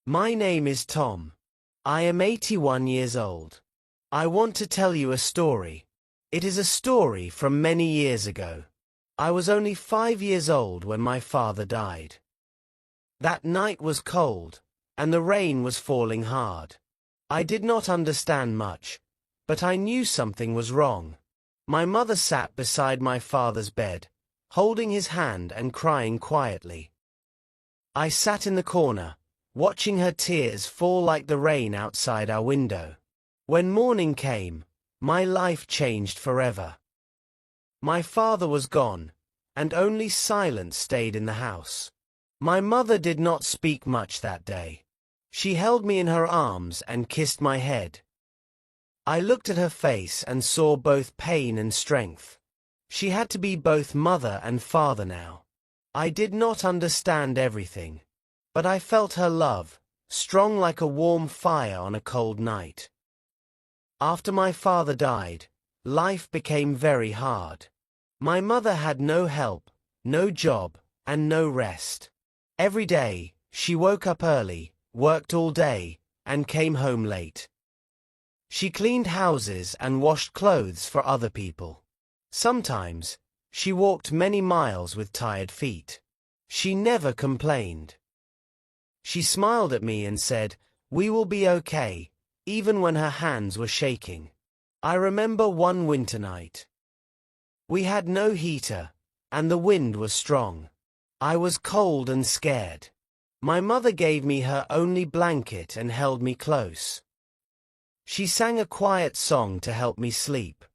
My name is Tom. I am 81 years old. I want to tell you a story. It is a story from many years ago. I was only 5 years old when my father died. That night was cold, and the rain was falling hard. I did not understand much, but I knew something was wrong. My mother sat beside my father's bed, holding his hand and crying quietly. I sat in the corner, watching her tears fall like the rain outside our window. When morning came, my life changed forever. My father was gone, and only silence stayed in the house. My mother did not speak much that day. She held me in her arms and kissed my head. I looked at her face and saw both pain and strength. She had to be both mother and father now. I did not understand everything, but I felt her love, strong like a warm fire on a cold night. After my father died, life became very hard. My mother had no help, no job, and no rest. Every day, she woke up early, worked all day, and came home late. She cleaned houses and washed clothes for other people. Sometimes, she walked many miles with tired feet. She never complained. She smiled at me and said, "We will be okay," even when her hands were shaking. I remember one winter night. We had no heater, and the wind was strong. I was cold and scared. My mother gave me her only blanket and held me close. She sang a quiet song to help me sleep.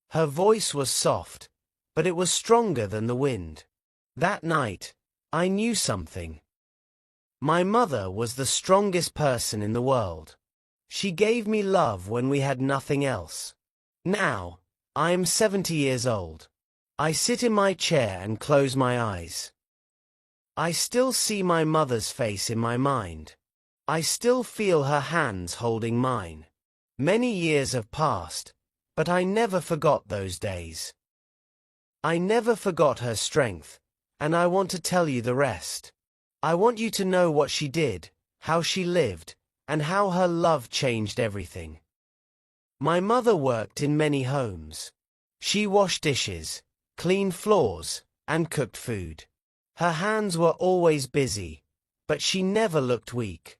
Her voice was soft, but it was stronger than the wind. That night, I knew something. My mother was the strongest person in the world. She gave me love when we had nothing else. Now, I am 70 years old. I sit in my chair and close my eyes. I still see my mother's face in my mind. I still feel her hands holding mine. Many years have passed, but I never forgot those days. I never forgot her strength, and I want to tell you the rest. I want you to know what she did, how she lived, and how her love changed everything. My mother worked in many homes. She washed dishes, cleaned floors, and cooked food. Her hands were always busy, but she never looked weak.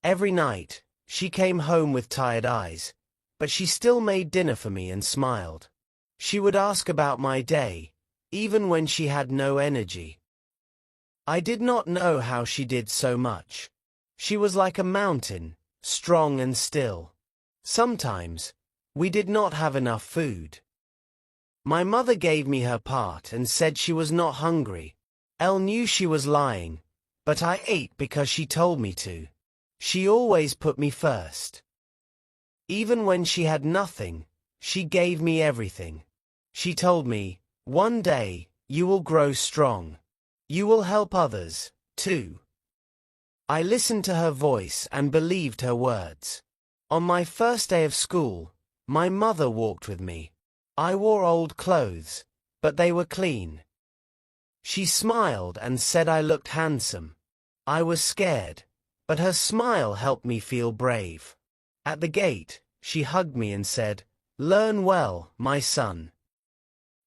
Every night, she came home with tired eyes, but she still made dinner for me and smiled. She would ask about my day, even when she had no energy. I did not know how she did so much. She was like a mountain, strong and still. Sometimes, we did not have enough food. My mother gave me her part and said she was not hungry. Elle knew she was lying, but I ate because she told me to. She always put me first. Even when she had nothing, she gave me everything. She told me, "One day, you will grow strong. You will help others, too." I listened to her voice and believed her words. On my first day of school, my mother walked with me. I wore old clothes, but they were clean. She smiled and said I looked handsome. I was scared, but her smile helped me feel brave. At the gate, she hugged me and said, "Learn well, my son."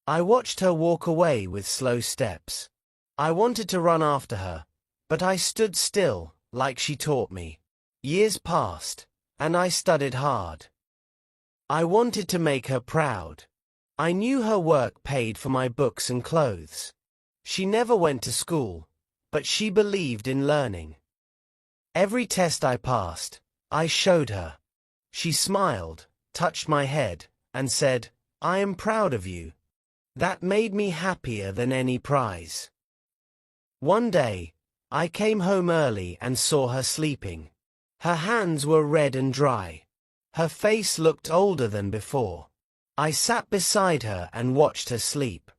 I watched her walk away with slow steps. I wanted to run after her, but I stood still, like she taught me. Years passed, and I studied hard. I wanted to make her proud. I knew her work paid for my books and clothes. She never went to school, but she believed in learning. Every test I passed, I showed her. She smiled, touched my head, and said, "I am proud of you." That made me happier than any prize. One day, I came home early and saw her sleeping. Her hands were red and dry. Her face looked older than before. I sat beside her and watched her sleep.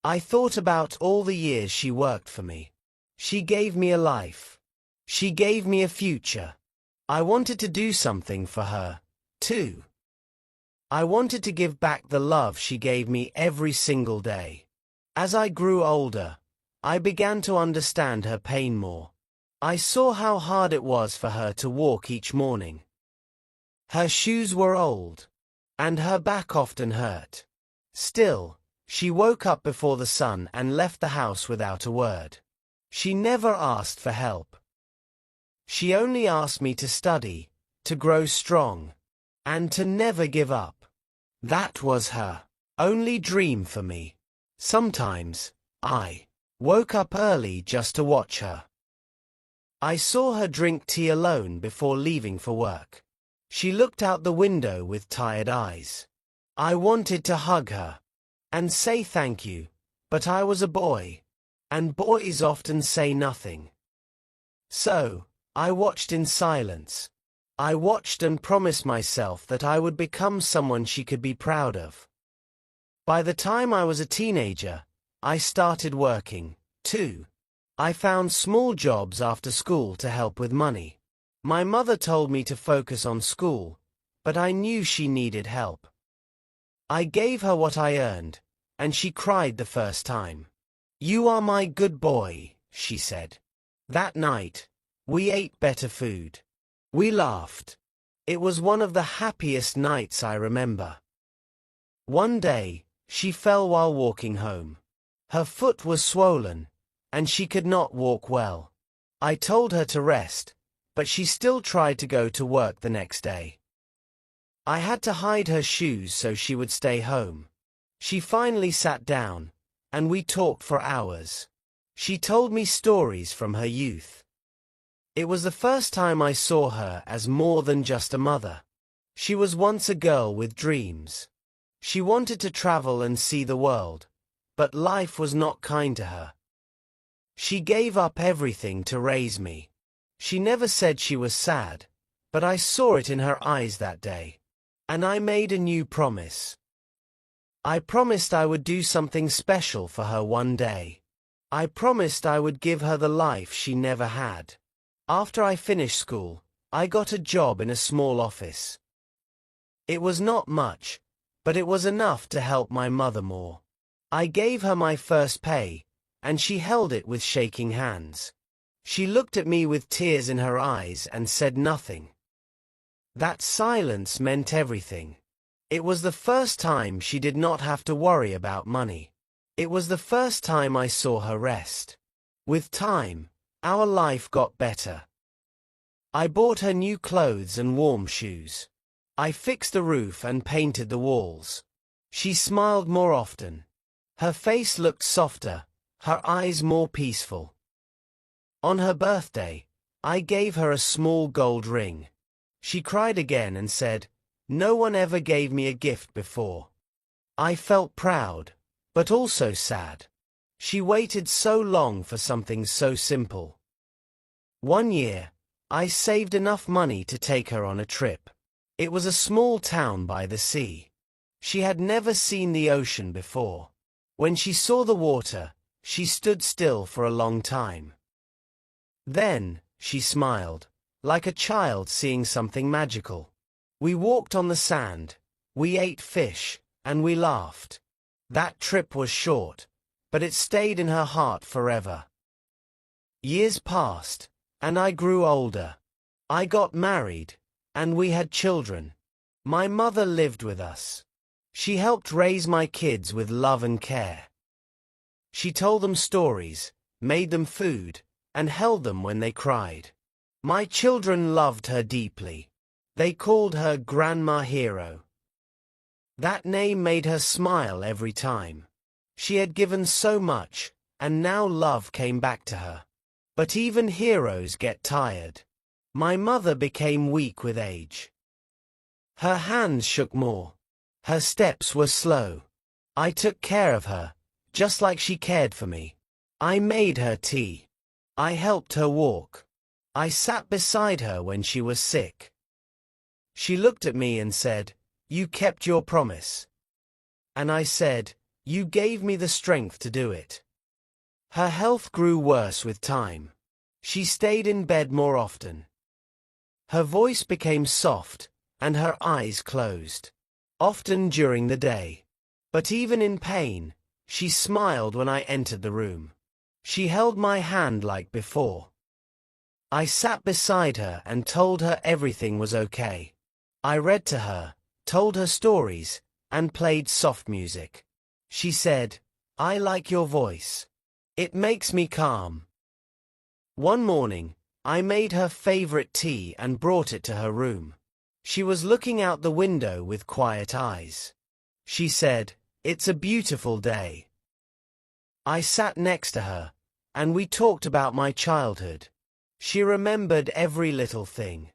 I thought about all the years she worked for me. She gave me a life. She gave me a future. I wanted to do something for her, too. I wanted to give back the love she gave me every single day. As I grew older, I began to understand her pain more. I saw how hard it was for her to walk each morning. Her shoes were old, and her back often hurt. Still, she woke up before the sun and left the house without a word. She never asked for help. She only asked me to study, to grow strong, and to never give up. That was her only dream for me. Sometimes, I woke up early just to watch her. I saw her drink tea alone before leaving for work. She looked out the window with tired eyes. I wanted to hug her and say thank you, but I was a boy, and boys often say nothing. So, I watched in silence. I watched and promised myself that I would become someone she could be proud of. By the time I was a teenager, I started working, too. I found small jobs after school to help with money. My mother told me to focus on school, but I knew she needed help. I gave her what I earned, and she cried the first time. "You are my good boy," she said. That night, we ate better food. We laughed. It was one of the happiest nights I remember. One day, she fell while walking home. Her foot was swollen, and she could not walk well. I told her to rest, but she still tried to go to work the next day. I had to hide her shoes so she would stay home. She finally sat down, and we talked for hours. She told me stories from her youth. It was the first time I saw her as more than just a mother. She was once a girl with dreams. She wanted to travel and see the world, but life was not kind to her. She gave up everything to raise me. She never said she was sad, but I saw it in her eyes that day. And I made a new promise. I promised I would do something special for her one day. I promised I would give her the life she never had. After I finished school, I got a job in a small office. It was not much, but it was enough to help my mother more. I gave her my first pay, and she held it with shaking hands. She looked at me with tears in her eyes and said nothing. That silence meant everything. It was the first time she did not have to worry about money. It was the first time I saw her rest. With time, our life got better. I bought her new clothes and warm shoes. I fixed the roof and painted the walls. She smiled more often. Her face looked softer, her eyes more peaceful. On her birthday, I gave her a small gold ring. She cried again and said, "No one ever gave me a gift before." I felt proud, but also sad. She waited so long for something so simple. One year, I saved enough money to take her on a trip. It was a small town by the sea. She had never seen the ocean before. When she saw the water, she stood still for a long time. Then, she smiled, like a child seeing something magical. We walked on the sand, we ate fish, and we laughed. That trip was short, but it stayed in her heart forever. Years passed, and I grew older. I got married, and we had children. My mother lived with us. She helped raise my kids with love and care. She told them stories, made them food, and held them when they cried. My children loved her deeply. They called her Grandma Hero. That name made her smile every time. She had given so much, and now love came back to her. But even heroes get tired. My mother became weak with age. Her hands shook more. Her steps were slow. I took care of her, just like she cared for me. I made her tea. I helped her walk. I sat beside her when she was sick. She looked at me and said, "You kept your promise." And I said, "You gave me the strength to do it." Her health grew worse with time. She stayed in bed more often. Her voice became soft, and her eyes closed, often during the day. But even in pain, she smiled when I entered the room. She held my hand like before. I sat beside her and told her everything was okay. I read to her, told her stories, and played soft music. She said, "I like your voice. It makes me calm." One morning, I made her favorite tea and brought it to her room. She was looking out the window with quiet eyes. She said, "It's a beautiful day." I sat next to her, and we talked about my childhood. She remembered every little thing.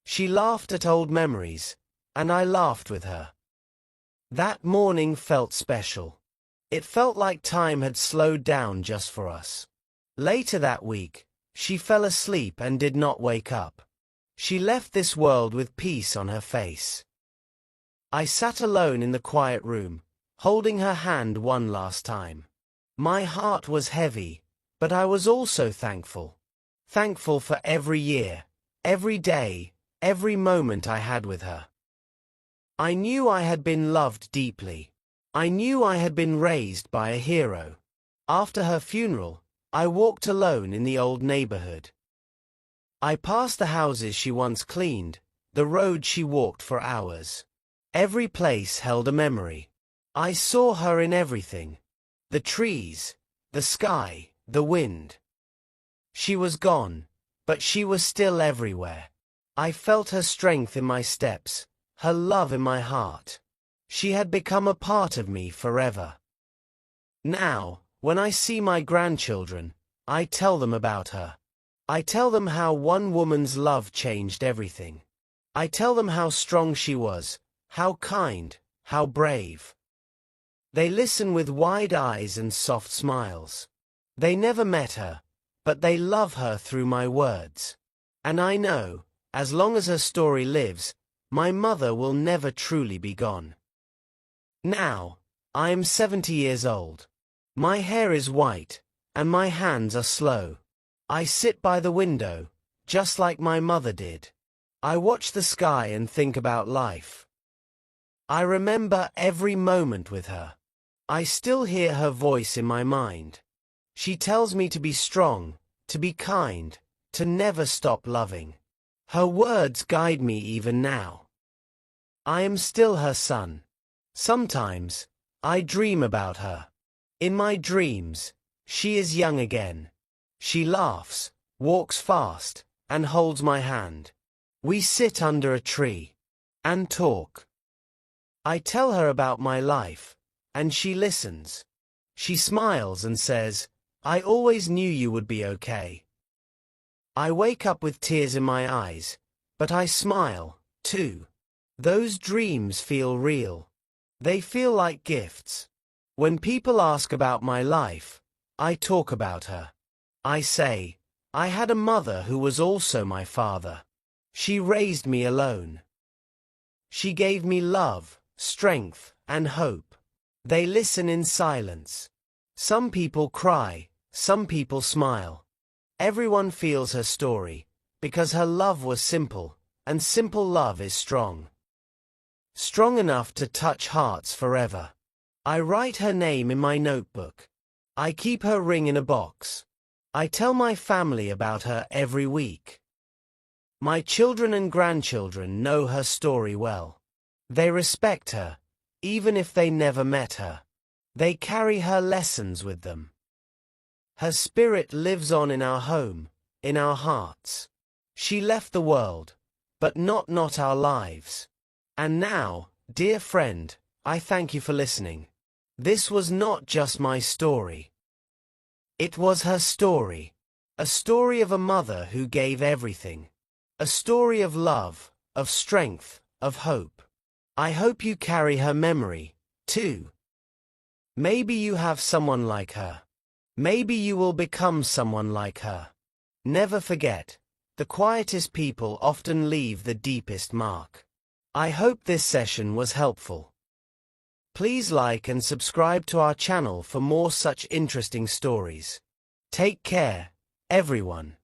She laughed at old memories, and I laughed with her. That morning felt special. It felt like time had slowed down just for us. Later that week, she fell asleep and did not wake up. She left this world with peace on her face. I sat alone in the quiet room, holding her hand one last time. My heart was heavy, but I was also thankful. Thankful for every year, every day, every moment I had with her. I knew I had been loved deeply. I knew I had been raised by a hero. After her funeral, I walked alone in the old neighborhood. I passed the houses she once cleaned, the road she walked for hours. Every place held a memory. I saw her in everything. The trees, the sky, the wind. She was gone, but she was still everywhere. I felt her strength in my steps, her love in my heart. She had become a part of me forever. Now, when I see my grandchildren, I tell them about her. I tell them how one woman's love changed everything. I tell them how strong she was, how kind, how brave. They listen with wide eyes and soft smiles. They never met her, but they love her through my words. And I know, as long as her story lives, my mother will never truly be gone. Now, I am 70 years old. My hair is white, and my hands are slow. I sit by the window, just like my mother did. I watch the sky and think about life. I remember every moment with her. I still hear her voice in my mind. She tells me to be strong, to be kind, to never stop loving. Her words guide me even now. I am still her son. Sometimes, I dream about her. In my dreams, she is young again. She laughs, walks fast, and holds my hand. We sit under a tree and talk. I tell her about my life, and she listens. She smiles and says, "I always knew you would be okay." I wake up with tears in my eyes, but I smile, too. Those dreams feel real. They feel like gifts. When people ask about my life, I talk about her. I say, I had a mother who was also my father. She raised me alone. She gave me love, strength, and hope. They listen in silence. Some people cry, some people smile. Everyone feels her story, because her love was simple, and simple love is strong. Strong enough to touch hearts forever. I write her name in my notebook. I keep her ring in a box. I tell my family about her every week. My children and grandchildren know her story well. They respect her, even if they never met her. They carry her lessons with them. Her spirit lives on in our home, in our hearts. She left the world, but not our lives. And now, dear friend, I thank you for listening. This was not just my story. It was her story. A story of a mother who gave everything. A story of love, of strength, of hope. I hope you carry her memory, too. Maybe you have someone like her. Maybe you will become someone like her. Never forget, the quietest people often leave the deepest mark. I hope this session was helpful. Please like and subscribe to our channel for more such interesting stories. Take care, everyone.